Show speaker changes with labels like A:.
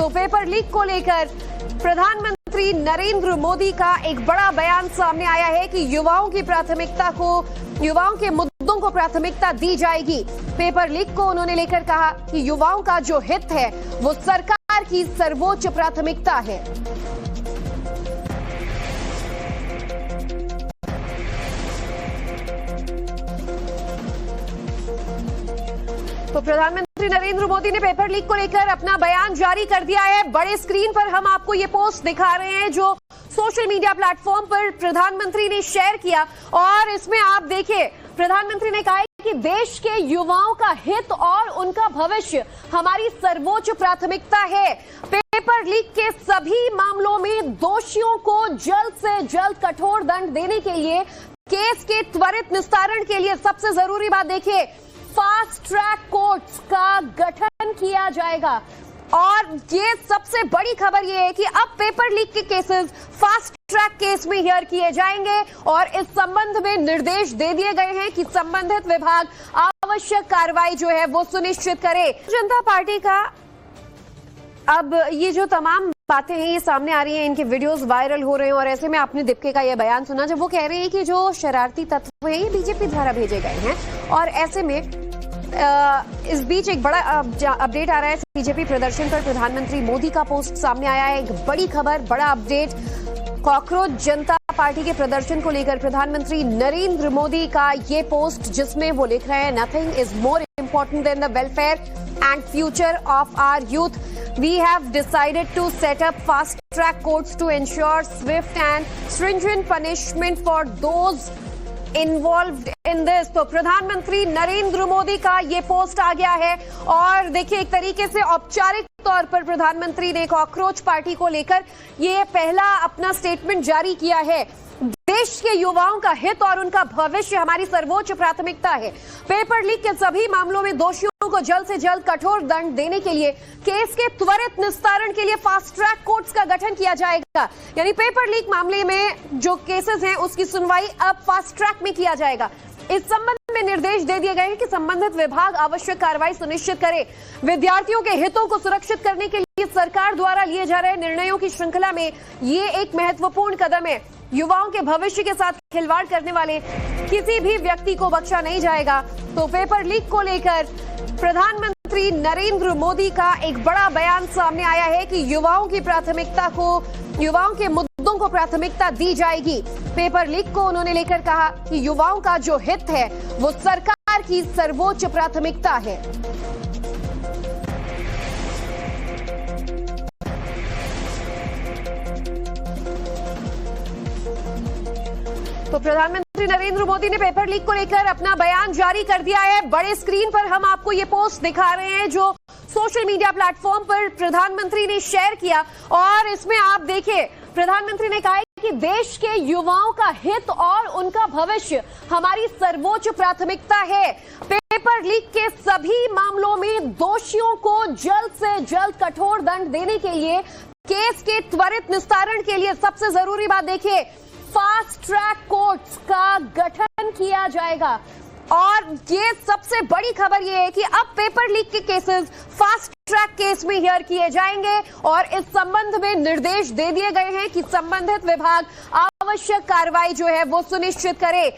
A: तो paper leak को लेकर प्रधानमंत्री नरेंद्र मोदी का एक बड़ा बयान सामने आया है कि युवाओं के मुद्दों को प्राथमिकता दी जाएगी। पेपर लीक को उन्होंने लेकर कहा कि युवाओं का जो हित है वो सरकार की सर्वोच्च प्राथमिकता है। तो प्रधानमंत्री नरेंद्र मोदी ने पेपर लीक को लेकर अपना बयान जारी कर दिया है। बड़े स्क्रीन पर हम आपको ये पोस्ट दिखा रहे हैं जो सोशल मीडिया प्लेटफॉर्म पर प्रधानमंत्री ने शेयर किया और इसमें आप देखिए प्रधानमंत्री ने कहा है कि देश के युवाओं का हित और उनका भविष्य हमारी सर्वोच्च प्राथमिकता है। पेपर लीक के सभी मामलों में दोषियों को जल्द से जल्द कठोर दंड देने के लिए, केस के त्वरित निस्तारण के लिए सबसे जरूरी बात देखिए, फास्ट ट्रैक कोर्ट्स का गठन किया जाएगा। और ये सबसे बड़ी खबर ये है कि अब पेपर लीक के केसेस फास्ट ट्रैक केस में हियर किए जाएंगे और इस संबंध में निर्देश दे दिए गए हैं कि संबंधित विभाग आवश्यक कार्रवाई जो है वो सुनिश्चित करे। जनता पार्टी का अब ये जो तमाम बातें हैं ये सामने आ रही हैं, इनके वीडियोस वायरल हो रहे हैं और ऐसे में आपने दीपिका का ये बयान सुना जब वो कह रहे हैं कि जो शरारती तत्व हैं ये बीजेपी द्वारा भेजे गए हैं। और ऐसे में इस बीच एक बड़ा अपडेट आ रहा है। बीजेपी प्रदर्शन पर प्रधानमंत्री मोदी का पोस्ट सामने आया है। एक बड़ी खबर, बड़ा अपडेट, कॉकरोच जनता पार्टी के प्रदर्शन को लेकर प्रधानमंत्री नरेंद्र मोदी का ये पोस्ट जिसमें वो लिख रहे हैं, nothing is more important then the welfare and future of our youth. We have decided to set up fast track courts to ensure swift and stringent punishment for those involved in this. तो प्रधानमंत्री नरेंद्र मोदी का ये post आ गया है और देखिए एक तरीके से औपचारिक तौर पर प्रधानमंत्री ने कॉकरोच पार्टी को लेकर ये पहला अपना स्टेटमेंट जारी किया है। देश के युवाओं का हित और उनका भविष्य हमारी सर्वोच्च प्राथमिकता है। पेपर लीक के सभी मामलों में दोषियों को जल्द से जल्द कठोर दंड देने के लिए, केस के त्वरित निस्तारण के लिए फास्ट ट्रैक कोर्ट्स का गठन किया जाएगा। यानी पेपर लीक मामले में जो केसेस हैं उसकी सुनवाई अब फास्ट ट्रैक में किया जाएगा। इस संबंध में निर्देश दे दिए गए हैं कि संबंधित विभाग आवश्यक कार्रवाई सुनिश्चित करे। विद्यार्थियों के हितों को सुरक्षित करने के लिए सरकार द्वारा लिए जा रहे निर्णयों की श्रृंखला में ये एक महत्वपूर्ण कदम है। युवाओं के भविष्य के साथ खिलवाड़ करने वाले किसी भी व्यक्ति को बख्शा नहीं जाएगा। तो पेपर लीक को लेकर प्रधानमंत्री नरेंद्र मोदी का एक बड़ा बयान सामने आया है कि युवाओं के मुद्दों को प्राथमिकता दी जाएगी। पेपर लीक को उन्होंने लेकर कहा कि युवाओं का जो हित है वो सरकार की सर्वोच्च प्राथमिकता है। तो प्रधानमंत्री नरेंद्र मोदी ने पेपर लीक को लेकर अपना बयान जारी कर दिया है। बड़े स्क्रीन पर हम आपको ये पोस्ट दिखा रहे हैं जो सोशल मीडिया प्लेटफॉर्म पर प्रधानमंत्री ने शेयर किया और इसमें आप देखिए प्रधानमंत्री ने कहा है कि देश के युवाओं का हित और उनका भविष्य हमारी सर्वोच्च प्राथमिकता है। पेपर लीक के सभी मामलों में दोषियों को जल्द से जल्द कठोर दंड देने के लिए, केस के त्वरित निस्तारण के लिए सबसे जरूरी बात देखिए, फास्ट ट्रैक कोर्ट्स का गठन किया जाएगा। और ये सबसे बड़ी खबर ये है कि अब पेपर लीक के केसेस फास्ट ट्रैक केस में हियर किए जाएंगे और इस संबंध में निर्देश दे दिए गए हैं कि संबंधित विभाग आवश्यक कार्रवाई जो है वो सुनिश्चित करे।